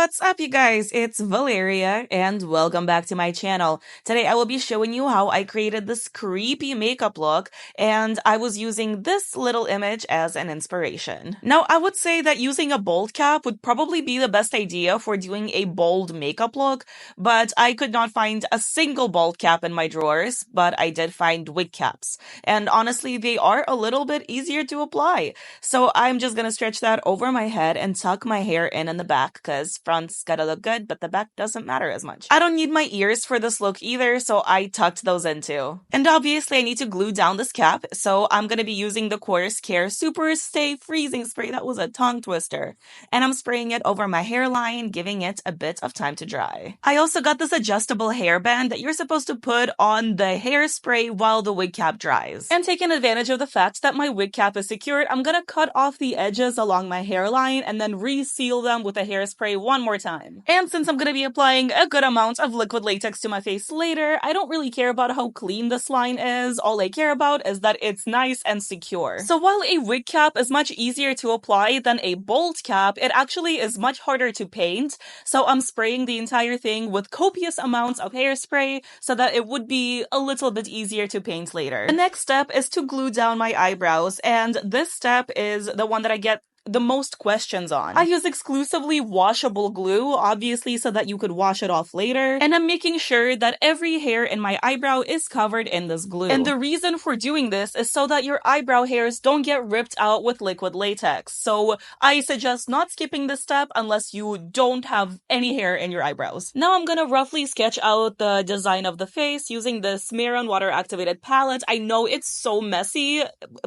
What's up, you guys? It's Valeria, and welcome back to my channel. Today, I will be showing you how I created this creepy makeup look, and I was using this little image as an inspiration. Now, I would say that using a bold cap would probably be the best idea for doing a bold makeup look, but I could not find a single bold cap in my drawers, but I did find wig caps. And honestly, they are a little bit easier to apply. So I'm just gonna stretch that over my head and tuck my hair in the back, because front's gotta look good, but the back doesn't matter as much. I don't need my ears for this look either, so I tucked those in too. And obviously I need to glue down this cap, so I'm gonna be using the Course Care Super Stay Freezing Spray. That was a tongue twister. And I'm spraying it over my hairline, giving it a bit of time to dry. I also got this adjustable hairband that you're supposed to put on the hairspray while the wig cap dries. And taking advantage of the fact that my wig cap is secured, I'm gonna cut off the edges along my hairline and then reseal them with a hairspray one more time. And since I'm gonna be applying a good amount of liquid latex to my face later, I don't really care about how clean this line is. All I care about is that it's nice and secure. So while a wig cap is much easier to apply than a bold cap, it actually is much harder to paint. So I'm spraying the entire thing with copious amounts of hairspray so that it would be a little bit easier to paint later. The next step is to glue down my eyebrows, and this step is the one that I get the most questions on. I use exclusively washable glue, obviously so that you could wash it off later, and I'm making sure that every hair in my eyebrow is covered in this glue. And the reason for doing this is so that your eyebrow hairs don't get ripped out with liquid latex. So I suggest not skipping this step unless you don't have any hair in your eyebrows. Now I'm gonna roughly sketch out the design of the face using this Mehron water-activated palette. I know it's so messy,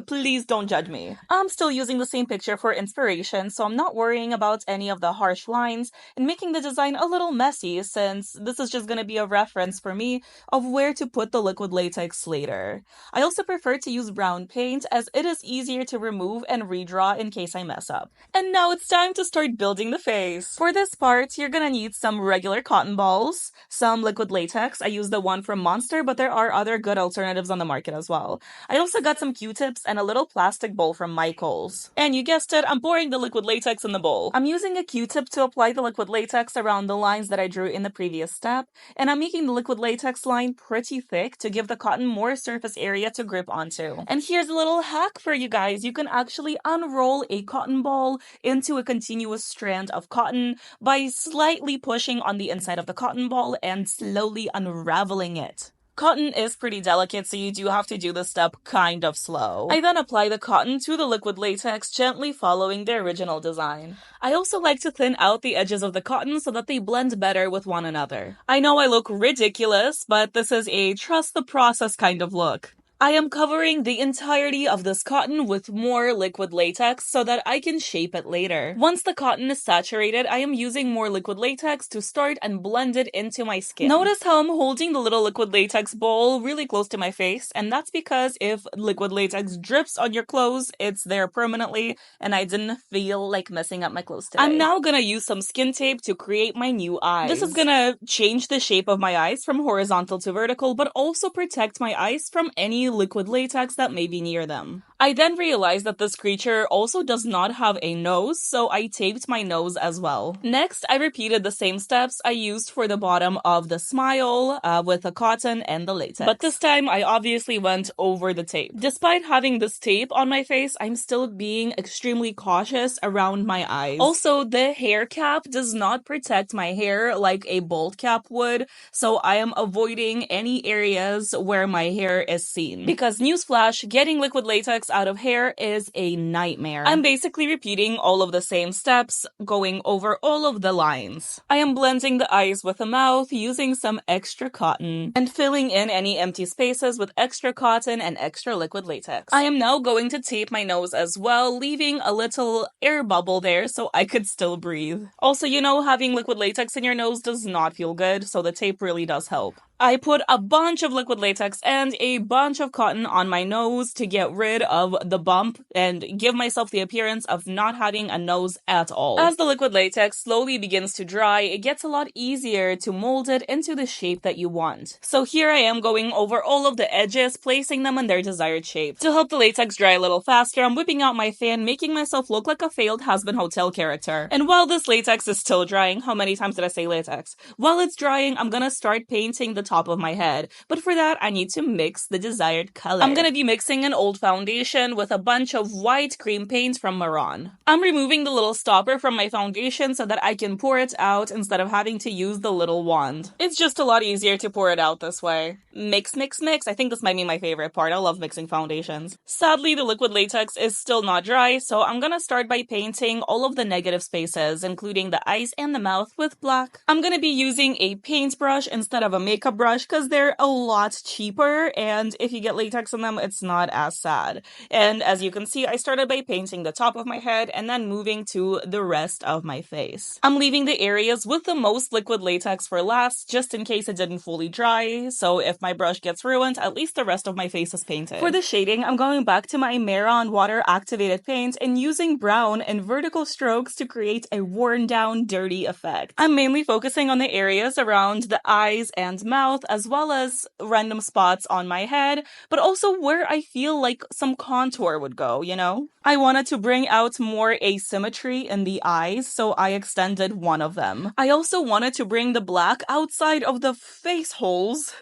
please don't judge me. I'm still using the same picture for inspiration, so I'm not worrying about any of the harsh lines and making the design a little messy, since this is just going to be a reference for me of where to put the liquid latex later. I also prefer to use brown paint as it is easier to remove and redraw in case I mess up. And now it's time to start building the face. For this part, you're gonna need some regular cotton balls, some liquid latex. I use the one from Monster, but there are other good alternatives on the market as well. I also got some Q-tips and a little plastic bowl from Michaels. And you guessed it, I'm pouring the liquid latex in the bowl. I'm using a Q-tip to apply the liquid latex around the lines that I drew in the previous step, and I'm making the liquid latex line pretty thick to give the cotton more surface area to grip onto. And here's a little hack for you guys. You can actually unroll a cotton ball into a continuous strand of cotton by slightly pushing on the inside of the cotton ball and slowly unraveling it. Cotton is pretty delicate, so you do have to do this step kind of slow. I then apply the cotton to the liquid latex, gently following the original design. I also like to thin out the edges of the cotton so that they blend better with one another. I know I look ridiculous, but this is a trust the process kind of look. I am covering the entirety of this cotton with more liquid latex so that I can shape it later. Once the cotton is saturated, I am using more liquid latex to start and blend it into my skin. Notice how I'm holding the little liquid latex bowl really close to my face, and that's because if liquid latex drips on your clothes, it's there permanently, and I didn't feel like messing up my clothes today. I'm now gonna use some skin tape to create my new eyes. This is gonna change the shape of my eyes from horizontal to vertical, but also protect my eyes from any liquid latex that may be near them. I then realized that this creature also does not have a nose, so I taped my nose as well. Next, I repeated the same steps I used for the bottom of the smile with the cotton and the latex. But this time, I obviously went over the tape. Despite having this tape on my face, I'm still being extremely cautious around my eyes. Also, the hair cap does not protect my hair like a bold cap would, so I am avoiding any areas where my hair is seen. Because newsflash, getting liquid latex out of hair is a nightmare. I'm basically repeating all of the same steps, going over all of the lines. I am blending the eyes with the mouth, using some extra cotton, and filling in any empty spaces with extra cotton and extra liquid latex. I am now going to tape my nose as well, leaving a little air bubble there so I could still breathe. Also, you know, having liquid latex in your nose does not feel good, so the tape really does help. I put a bunch of liquid latex and a bunch of cotton on my nose to get rid of the bump and give myself the appearance of not having a nose at all. As the liquid latex slowly begins to dry, it gets a lot easier to mold it into the shape that you want. So here I am going over all of the edges, placing them in their desired shape. To help the latex dry a little faster, I'm whipping out my fan, making myself look like a failed Husband Hotel character. And while this latex is still drying, how many times did I say latex? While it's drying, I'm gonna start painting the top of my head, but for that I need to mix the desired color. I'm gonna be mixing an old foundation with a bunch of white cream paint from Mehron. I'm removing the little stopper from my foundation so that I can pour it out instead of having to use the little wand. It's just a lot easier to pour it out this way. Mix, mix, mix. I think this might be my favorite part. I love mixing foundations. Sadly, the liquid latex is still not dry, so I'm gonna start by painting all of the negative spaces, including the eyes and the mouth, with black. I'm gonna be using a paintbrush instead of a makeup brush because they're a lot cheaper, and if you get latex in them, it's not as sad. And as you can see, I started by painting the top of my head and then moving to the rest of my face. I'm leaving the areas with the most liquid latex for last, just in case it didn't fully dry, so if my brush gets ruined, at least the rest of my face is painted. For the shading, I'm going back to my Mehron water-activated paint and using brown and vertical strokes to create a worn-down, dirty effect. I'm mainly focusing on the areas around the eyes and mouth, as well as random spots on my head, but also where I feel like some contour would go, you know? I wanted to bring out more asymmetry in the eyes, so I extended one of them. I also wanted to bring the black outside of the face holes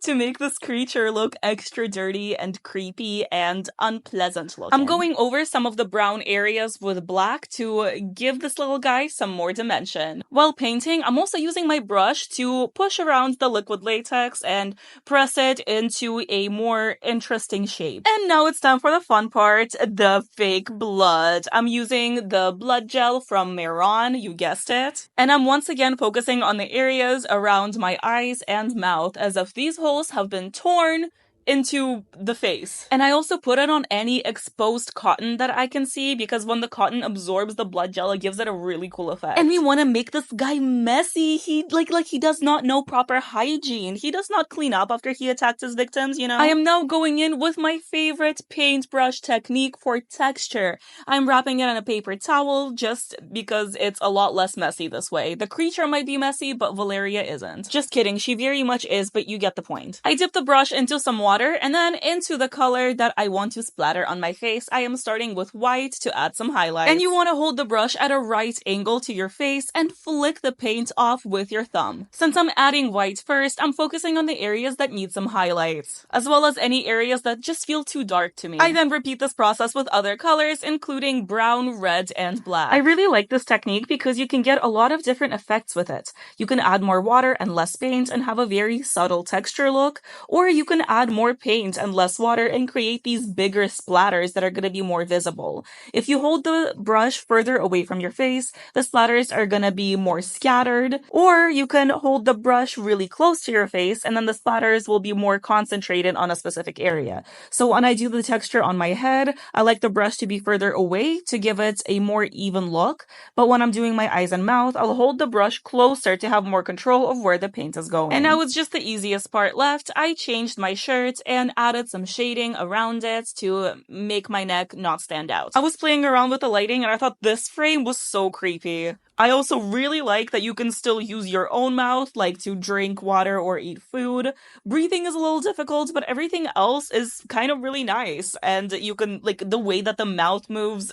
to make this creature look extra dirty and creepy and unpleasant looking. I'm going over some of the brown areas with black to give this little guy some more dimension. While painting, I'm also using my brush to push around the liquid latex and press it into a more interesting shape. And now it's time for the fun part, the fake blood. I'm using the blood gel from Mehron, you guessed it. And I'm once again focusing on the areas around my eyes and mouth as if these holes have been torn into the face. And I also put it on any exposed cotton that I can see because when the cotton absorbs the blood gel, it gives it a really cool effect. And we want to make this guy messy. He he does not know proper hygiene. He does not clean up after he attacks his victims, you know? I am now going in with my favorite paintbrush technique for texture. I'm wrapping it in a paper towel just because it's a lot less messy this way. The creature might be messy, but Valeria isn't. Just kidding, she very much is, but you get the point. I dip the brush into some water and then into the color that I want to splatter on my face. I am starting with white to add some highlights. And you want to hold the brush at a right angle to your face and flick the paint off with your thumb. Since I'm adding white first, I'm focusing on the areas that need some highlights, as well as any areas that just feel too dark to me. I then repeat this process with other colors, including brown, red, and black. I really like this technique because you can get a lot of different effects with it. You can add more water and less paint and have a very subtle texture look, or you can add more paint and less water and create these bigger splatters that are going to be more visible. If you hold the brush further away from your face, the splatters are going to be more scattered, or you can hold the brush really close to your face and then the splatters will be more concentrated on a specific area. So when I do the texture on my head, I like the brush to be further away to give it a more even look, but when I'm doing my eyes and mouth, I'll hold the brush closer to have more control of where the paint is going. And now it's just the easiest part left. I changed my shirt and added some shading around it to make my neck not stand out. I was playing around with the lighting and I thought this frame was so creepy. I also really like that you can still use your own mouth, like to drink water or eat food. Breathing is a little difficult, but everything else is kind of really nice. And you can, the way that the mouth moves,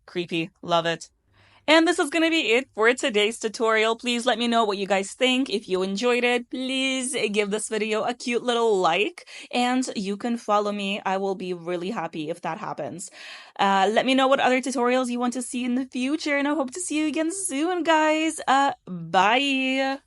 creepy. Love it. And this is gonna be it for today's tutorial. Please let me know what you guys think. If you enjoyed it, please give this video a cute little like, and you can follow me. I will be really happy if that happens. Let me know what other tutorials you want to see in the future, and I hope to see you again soon, guys. Bye!